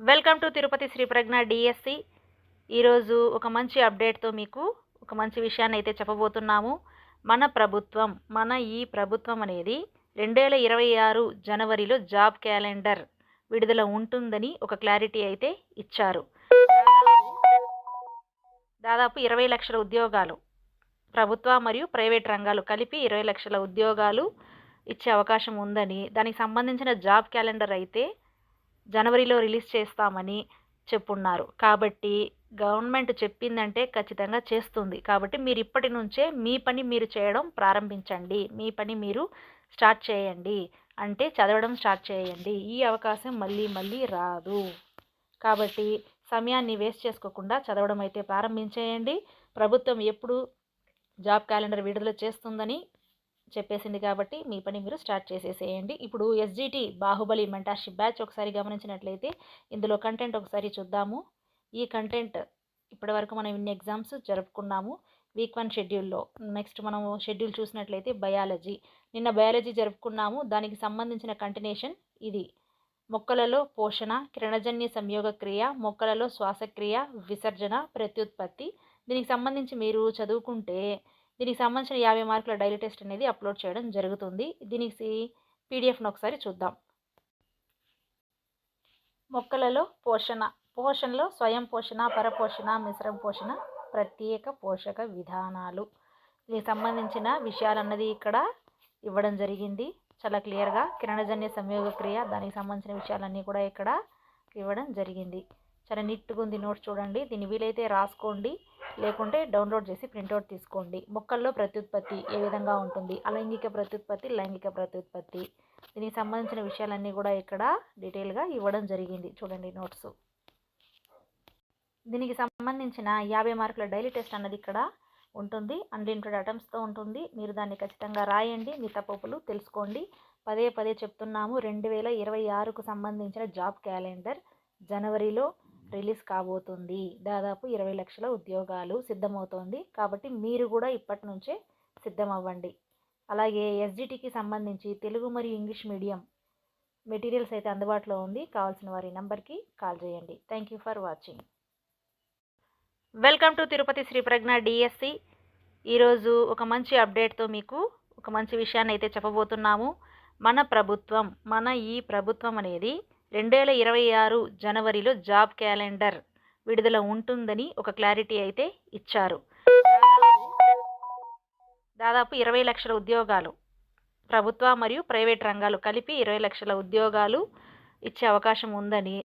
Welcome to Tirupati Sri Pragna DSC. ఈరోజు ఒక మంచి అప్డేట్తో మీకు ఒక మంచి విషయాన్ని అయితే చెప్పబోతున్నాము. మన ఈ ప్రభుత్వం అనేది 2026 జనవరిలో జాబ్ క్యాలెండర్ విడుదల ఉంటుందని ఒక క్లారిటీ అయితే ఇచ్చారు. దాదాపు 20 లక్షల ఉద్యోగాలు, ప్రభుత్వ మరియు ప్రైవేట్ రంగాలు కలిపి 20 లక్షల ఉద్యోగాలు ఇచ్చే అవకాశం ఉందని, దానికి సంబంధించిన జాబ్ క్యాలెండర్ అయితే జనవరిలో రిలీజ్ చేస్తామని చెప్పున్నారు. కాబట్టి గవర్నమెంట్ చెప్పిందంటే ఖచ్చితంగా చేస్తుంది. కాబట్టి మీరు ఇప్పటి నుంచే మీ పని మీరు చేయడం ప్రారంభించండి. మీ పని మీరు స్టార్ట్ చేయండి. అంటే చదవడం స్టార్ట్ చేయండి. ఈ అవకాశం మళ్ళీ మళ్ళీ రాదు. కాబట్టి సమయాన్ని వేస్ట్ చేసుకోకుండా చదవడం అయితే ప్రారంభించేయండి. ప్రభుత్వం ఎప్పుడు జాబ్ క్యాలెండర్ విడుదల చేస్తుందని చెప్పేసింది కాబట్టి మీ పని మీరు స్టార్ట్ చేసేసేయండి. ఇప్పుడు ఎస్జిటి బాహుబలి మెంటర్షిప్ బ్యాచ్ ఒకసారి గమనించినట్లయితే ఇందులో కంటెంట్ ఒకసారి చూద్దాము. ఈ కంటెంట్ ఇప్పటివరకు మనం ఇన్ని ఎగ్జామ్స్ జరుపుకున్నాము వీక్ 1 షెడ్యూల్లో. నెక్స్ట్ మనం షెడ్యూల్ చూసినట్లయితే బయాలజీ, నిన్న బయాలజీ జరుపుకున్నాము. దానికి సంబంధించిన కంటిన్యూషన్ ఇది. మొక్కలలో పోషణ, కిరణజన్య సంయోగ క్రియ, మొక్కలలో శ్వాసక్రియ, విసర్జన, ప్రత్యుత్పత్తి. దీనికి సంబంధించి మీరు చదువుకుంటే దీనికి సంబంధించిన 50 మార్కుల డైలీ టెస్ట్ అనేది అప్లోడ్ చేయడం జరుగుతుంది. దీనికి పీడిఎఫ్ను ఒకసారి చూద్దాం. మొక్కలలో పోషణలో స్వయం పోషణ, పరపోషణ, మిశ్రమ పోషణ, ప్రత్యేక పోషక విధానాలు. దీనికి సంబంధించిన విషయాలన్నది ఇక్కడ ఇవ్వడం జరిగింది చాలా క్లియర్గా. కిరణజన్య సంయోగ క్రియ, దానికి సంబంధించిన విషయాలన్నీ కూడా ఇక్కడ ఇవ్వడం జరిగింది. చాలా నీట్గా ఉంది నోట్స్, చూడండి. దీన్ని వీలైతే రాసుకోండి, లేకుంటే డౌన్లోడ్ చేసి ప్రింట్అవుట్ తీసుకోండి. మొక్కల్లో ప్రత్యుత్పత్తి ఏ విధంగా ఉంటుంది, అలైంగిక ప్రత్యుత్పత్తి, లైంగిక ప్రత్యుత్పత్తి, దీనికి సంబంధించిన విషయాలన్నీ కూడా ఇక్కడ డీటెయిల్గా ఇవ్వడం జరిగింది. చూడండి నోట్స్. దీనికి సంబంధించిన 50 మార్కుల డైలీ టెస్ట్ అన్నది ఇక్కడ ఉంటుంది. అన్లిమిటెడ్ అటెంప్ట్స్తో ఉంటుంది. మీరు దాన్ని ఖచ్చితంగా రాయండి, మీ తప్పులు తెలుసుకోండి. పదే పదే చెప్తున్నాము, 2026కు సంబంధించిన జాబ్ క్యాలెండర్ జనవరిలో రిలీజ్ కాబోతుంది. దాదాపు 20 లక్షల ఉద్యోగాలు సిద్ధమవుతోంది. కాబట్టి మీరు కూడా ఇప్పటి నుంచే సిద్ధం అవ్వండి. అలాగే ఎస్జిటికి సంబంధించి తెలుగు మరియు ఇంగ్లీష్ మీడియం మెటీరియల్స్ అయితే అందుబాటులో ఉంది. కావాల్సిన వారి నెంబర్కి కాల్ చేయండి. Thank you for watching. Welcome to Tirupati Sri Pragna DSC. ఈరోజు ఒక మంచి అప్డేట్తో మీకు ఒక మంచి విషయాన్ని అయితే చెప్పబోతున్నాము. మన ఈ ప్రభుత్వం అనేది 2026 జనవరిలో జాబ్ క్యాలెండర్ విడుదల ఉంటుందని ఒక క్లారిటీ అయితే ఇచ్చారు. దాదాపు 20 లక్షల ఉద్యోగాలు, ప్రభుత్వ మరియు ప్రైవేట్ రంగాలు కలిపి 20 లక్షల ఉద్యోగాలు ఇచ్చే అవకాశం ఉందని,